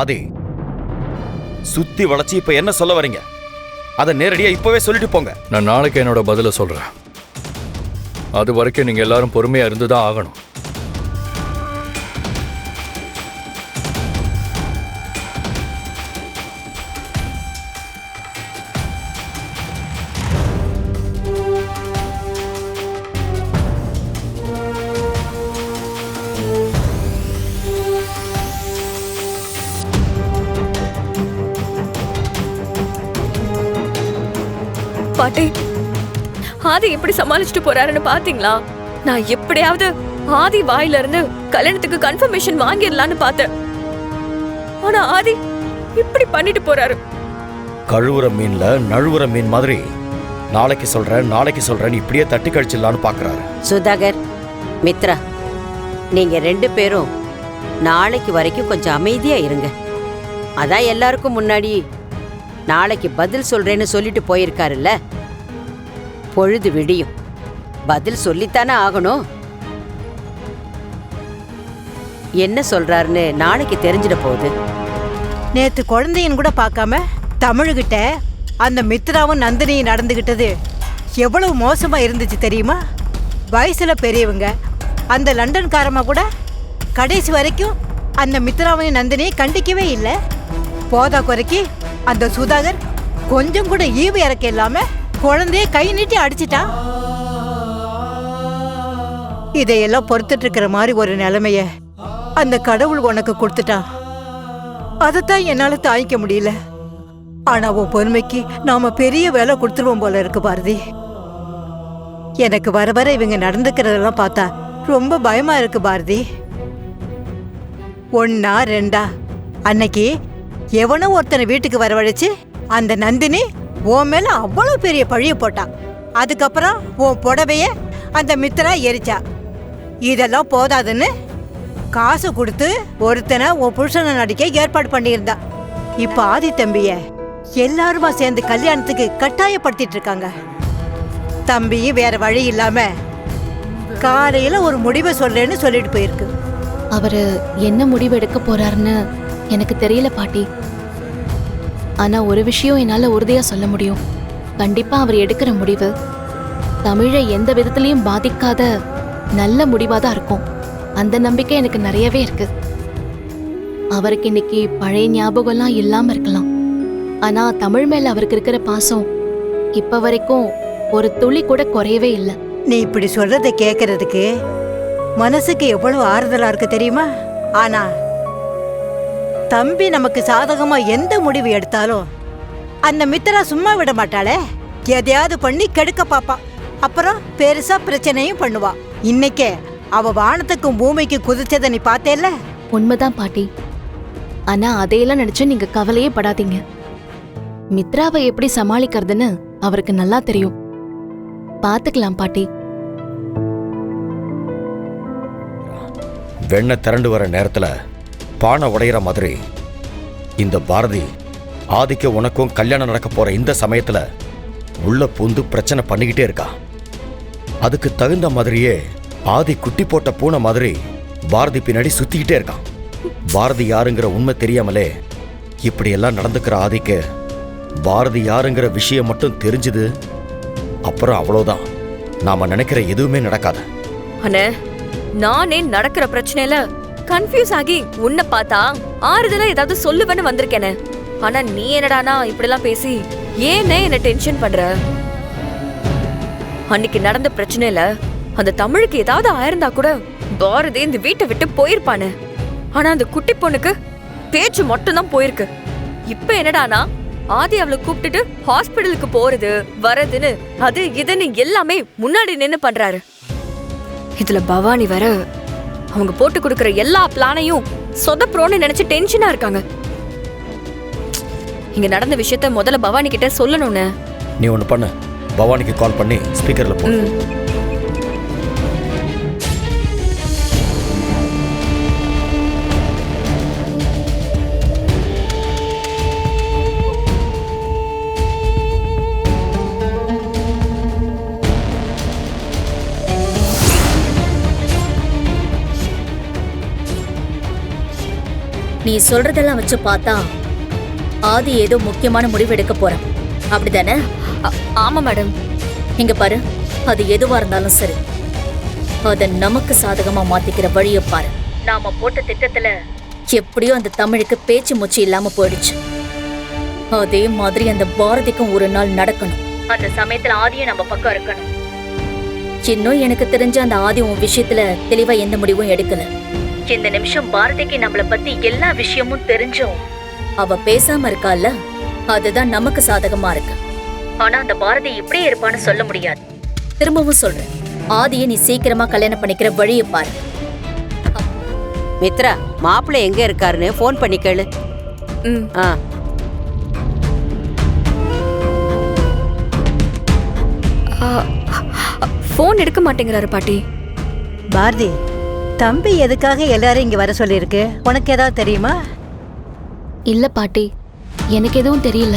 அதே சுத்தி வளைச்சு இப்ப என்ன சொல்ல வரீங்க? அதை நேரடியா இப்பவே சொல்லிட்டு போங்க. நான் நாளைக்கு என்னோட பதில சொல்றேன். அது வரைக்கும் நீங்க எல்லாரும் பொறுமையா இருந்துதான் ஆகணும். பாட்டி, ஆதி எப்படி சமாளிச்சுட்டு போறாருன்னு பாத்தீங்களா? நான் எப்படியாவது ஆதி வாயில இருந்து கல்யாணத்துக்கு கன்ஃபர்மேஷன் வாங்கிடலான்னு பார்த்தேன். ஆனா ஆதி இப்படி பண்ணிட்டு போறாரு. கழுவுற மீன்ல நழுவுற மீன் மாதிரி நாளைக்கு சொல்றேன் இப்படியே தட்டி கழிச்சிடலான்னு பாக்குறாரு. சுதாகர், மித்ரா, நீங்க 2 பேரும் நாளைக்கு வரைக்கும் கொஞ்சம் அமைதியா இருங்க. அதான் எல்லாருக்கும் முன்னாடி நாளைக்கு பதில் சொல்றேன்னு சொல்லிட்டு போயிருக்காருல்ல. பொழுது விடியும், பதில் சொல்லித்தானே ஆகணும். என்ன சொல்றாருன்னு நாளைக்கு தெரிஞ்சிட போகுது. நேத்து குழந்தையன் கூட பார்க்காம தமிழ்கிட்ட அந்த மித்ராவும் நந்தினியும் நடந்துகிட்டது எவ்வளவு மோசமா இருந்துச்சு தெரியுமா? வயசுல பெரியவங்க அந்த லண்டன்காரமா கூட கடைசி வரைக்கும் அந்த மித்ராவையும் நந்தினியை கண்டிக்கவே இல்லை. போதா குறைக்கு அந்த சுதாகர் கொஞ்சம் கூட ஈவு இறக்க இல்லாம குழந்தைய கை நீட்டி அடிச்சிட்டான். இதையெல்லாம் பொறுத்துட்டு இருக்கிற மாதிரி ஒரு நிலைமைய அந்த கடவுள் உனக்கு கொடுத்துட்டான். அதைத்தான் என்னால தாங்கிக்க முடியல. ஆனா உன் பொறுமைக்கு நாம பெரிய வேலை கொடுத்துருவோம் போல இருக்கு பாரதி. எனக்கு வர வர இவங்க நடந்துக்கிறதெல்லாம் பார்த்தா ரொம்ப பயமா இருக்கு பாரதி. 1 2 அன்னைக்கு எவனோ ஒருத்தனை வீட்டுக்கு வரவழைச்சு அந்த நந்தினி உன் மேல அவ்வளவு பெரிய பழிய போட்டான். அதுக்கப்புறம் உன் புடவைய அந்த மித்ரா எரிச்சா. இதெல்லாம் போதாதுன்னு காசு கொடுத்து ஒருத்தனை உன் புருஷனை நடிக்க ஏற்பாடு பண்ணியிருந்தா. இப்ப ஆதி தம்பிய எல்லாருமா சேர்ந்து கல்யாணத்துக்கு கட்டாயப்படுத்திட்டு இருக்காங்க. தம்பியும் வேற வழி இல்லாம காலையில ஒரு முடிவை சொல்றேன்னு சொல்லிட்டு போயிருக்கு. அவரு என்ன முடிவு எடுக்க போறாருன்னு எனக்கு தெரியல பாட்டி. ஆனா ஒரு விஷயம் என்னால உறுதியா சொல்ல முடியும். கண்டிப்பா அவர் எடுக்கிற முடிவு தமிழை எந்த விதத்திலையும் பாதிக்காத நல்ல முடிவாதான் இருக்கும். அந்த நம்பிக்கை எனக்கு நிறையவே இருக்கு. அவருக்கு இன்னைக்கு பழைய ஞாபகம்லாம் இல்லாம இருக்கலாம். ஆனா தமிழ் மேல அவருக்கு இருக்கிற பாசம் இப்ப வரைக்கும் ஒரு துளி கூட குறையவே இல்லை. நீ இப்படி சொல்றதை கேட்கறதுக்கு மனசுக்கு எவ்வளவு ஆறுதலா இருக்கு தெரியுமா? ஆனா தம்பி நமக்கு சாதகமா எந்த முடிவு எடுத்தாலும் அந்த மித்ரா சும்மா விட மாட்டாளே. எதையாவது பண்ணி கெடுக்க பாப்பா. அப்புறம் பெருசா பிரச்சனையும் பண்ணுவா. இன்னைக்கே அவ வானத்துக்கும் பூமிக்கு குதிச்சதை நீ பார்த்தேல்ல? உண்மைதான் பாட்டி. ஆனா அதையெல்லாம் நினைச்சு நீங்க கவலையே படாதீங்க. மித்ராவை எப்படி சமாளிக்கிறதுன்னு அவருக்கு நல்லா தெரியும். பாத்துக்கலாம் பாட்டி. வெண்ணெய் திரண்டு வர நேரத்துல பானை உடையிற மாதிரி இந்த பாரதி ஆதிக்கு உனக்கும் கல்யாணம் நடக்க போற இந்த சமயத்துல உள்ள பூந்து பிரச்சனை பண்ணிக்கிட்டே இருக்கா. அதுக்கு தகுந்த மாதிரியே ஆதி குட்டி போட்ட பூனை மாதிரி பாரதி பின்னாடி சுத்திக்கிட்டே இருக்கான். பாரதி யாருங்கிற உண்மை தெரியாமலே இப்படியெல்லாம் நடந்துக்கிற ஆதிக்கு பாரதி யாருங்கிற விஷயம் மட்டும் தெரிஞ்சுது, அப்புறம் அவ்வளவுதான். நாம நினைக்கிற எதுவுமே நடக்காது. அண்ணே, நானே நடக்கிற பிரச்சனையில கன்ஃபியூஸ் ஆகி உன்னை பார்த்தா ஆறுதலா ஏதாவது சொல்லுவேன்னு வந்திருக்கேனே. ஆனா நீ என்னடானா இப்படிலாம் பேசி ஏனே என்ன டென்ஷன் பண்ற? அன்னைக்கு நடந்த பிரச்சனையில அந்த தமிழுக்கு ஏதாவது ஆயிருந்தா கூட பாரதி இந்த வீட்டை விட்டு போயிருப்பானு. ஆனா அந்த குட்டி பொண்ணுக்கு பேச்சு மட்டும் தான் போயிருக்கு. இப்ப என்னடானா ஆதி அவளை கூப்பிட்டுட்டு ஹாஸ்பிடலுக்கு போறது வரதுன்னு அது இதுன்னு எல்லாமே முன்னாடி நின்னு பண்றாரு. இதுல பவானி வர அவங்க போட்டு கொடுக்கற எல்லா பிளானையும் சொதப்புறோன்னு நினைச்சு டென்ஷனா இருக்காங்க. இங்க நடந்த விஷயத்த முதல்ல பவானி கிட்ட சொல்லணும்னு. நீ ஒண்ணு பண்ணு, பவானிக்கு கால் பண்ணி ஸ்பீக்கர்ல போ. நீ சொல்றதெல்லாம் வச்சு பார்த்தா ஆதி ஏதோ முக்கியமான முடிவு எடுக்க போறான், அப்படிதானே? ஆமா மேடம். இங்க பாரு, அது எதுவா இருந்தாலும் சரி, அத நமக்கு சாதகமா மாத்திக்கிற வழிய பாரு. நாம போட்ட திட்டத்துல எப்படியோ அந்த தமிழுக்கு பேச்சு மூச்சு இல்லாம போயிடுச்சு. அதே மாதிரி அந்த பாரதிக்கும் ஒரு நாள் நடக்கணும். அந்த சமயத்துல ஆதியும் நம்ம பக்கம் இருக்கணும். இன்னும் எனக்கு தெரிஞ்ச அந்த ஆதி உன் விஷயத்துல தெளிவா எந்த முடிவும் எடுக்கல. இந்த நிமிஷம் பாரதிக்கு நம்மள பத்தி எல்லா விஷயமும் தெரிஞ்சும் அவ பேசாம இருக்கால, அதுதான் நமக்கு சாதகமா இருக்கு. ஆனா அந்த பாரதி இப்படியே இருப்பான்னு சொல்ல முடியாது. திரும்பவும் சொல்றேன், ஆதியை நீ சீக்கிரமா கல்யாணம் பண்ணிக்கிற வழிய பாரு. மித்ரா, மாப்பிள்ளை எங்க இருக்காருன்னு ஃபோன் பண்ணி கேளு. ம். ஆ. ஃபோன் எடுக்க மாட்டேங்கிறாரு பாட்டி. பாரதி, தம்பி எதுக்காக எல்லாரும் இங்க வர சொல்லியிருக்கு? உனக்கு ஏதாவது தெரியுமா? இல்ல பாட்டி, எனக்கு எதுவும் தெரியல.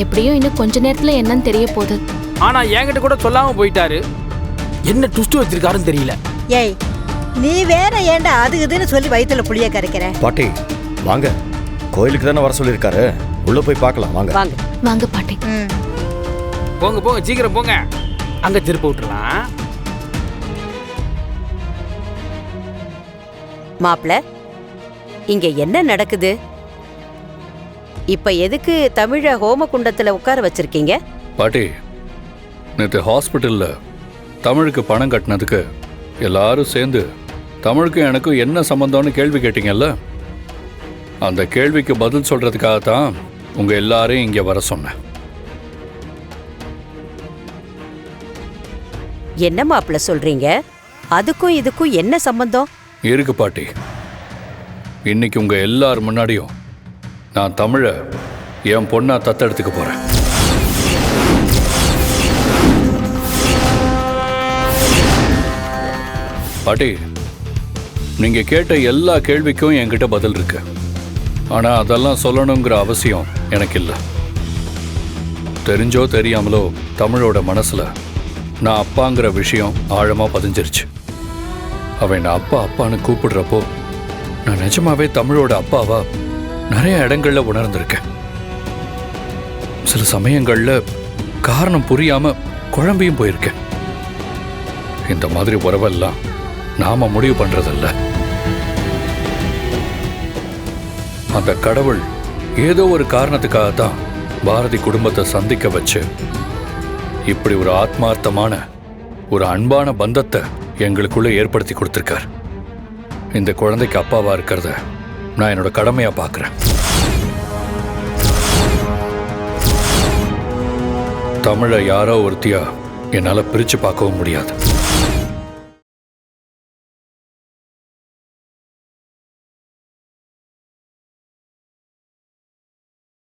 எப்படியும் இன்னும் கொஞ்ச நேரத்துல என்னன்னு தெரிய போகுது. ஆனா என்கிட்ட கூட சொல்லாம போயிட்டாரு. என்ன ட்விஸ்ட் வச்சிருக்காருன்னு தெரியல. ஏய், நீ வேற ஏன்டா அது இதுன்னு சொல்லி வயித்துல புளிய கரைக்கிற? பாட்டி வாங்க, கோயிலுக்கு தானே வர சொல்லியிருக்காரு, உள்ள போய் பார்க்கலாம் வாங்க. வாங்க வாங்க பாட்டி. ம். போங்க போங்க, சீக்கிரம் போங்க. அங்க திருப்பி விட்டுறலாம். மாப்பிள்ள, இங்க என்ன நடக்குது? இப்ப எதுக்கு தமிழ ஹோமகுண்டத்துல உட்கார வச்சிருக்கீங்க? பாட்டி, நேற்று ஹாஸ்பிட்டல்ல தமிழுக்கு பணம் கட்டினதுக்கு எல்லாரும் சேர்ந்து தமிழுக்கும் எனக்கும் என்ன சம்பந்தம்னு கேள்வி கேட்டீங்கல்ல, அந்த கேள்விக்கு பதில் சொல்றதுக்காகத்தான் உங்க எல்லாரையும் இங்க வர சொன்னேன். என்ன மாப்பிள்ள சொல்றீங்க? அதுக்கும் இதுக்கும் என்ன சம்பந்தம்? இருக்கு பாட்டி. இன்னைக்கு உங்க எல்லார் முன்னாடியும் நான் தமிழை என் பொண்ணா தத்தெடுத்துக்க போறேன். பாட்டி, நீங்க கேட்ட எல்லா கேள்விக்கும் என்கிட்ட பதில் இருக்கு. ஆனா அதெல்லாம் சொல்லணுங்கிற அவசியம் எனக்கு இல்லை. தெரிஞ்சோ தெரியாமலோ தமிழோட மனசுல நான் அப்பாங்கிற விஷயம் ஆழமா பதிஞ்சிருச்சு. அவன் நான் அப்பா அப்பான்னு கூப்பிடுறப்போ நான் நிஜமாவே தமிழோட அப்பாவா நிறைய இடங்கள்ல உணர்ந்திருக்கேன். சில சமயங்கள்ல காரணம் புரியாம குழம்பியும் போயிருக்கேன். இந்த மாதிரி உறவெல்லாம் நாம முடிவு பண்றதில்ல. அந்த கடவுள் ஏதோ ஒரு காரணத்துக்காக தான் பாரதி குடும்பத்தை சந்திக்க வச்சு இப்படி ஒரு ஆத்மார்த்தமான ஒரு அன்பான பந்தத்தை எங்களுக்குள்ள ஏற்படுத்தி கொடுத்திருக்கார். இந்த குழந்தைக்கு அப்பாவா இருக்கிறத நான் என்னோட கடமையா பார்க்கிறேன். தமிழை யாரோ ஒருத்தியா என்னால பிரிச்சு பார்க்கவும் முடியாது.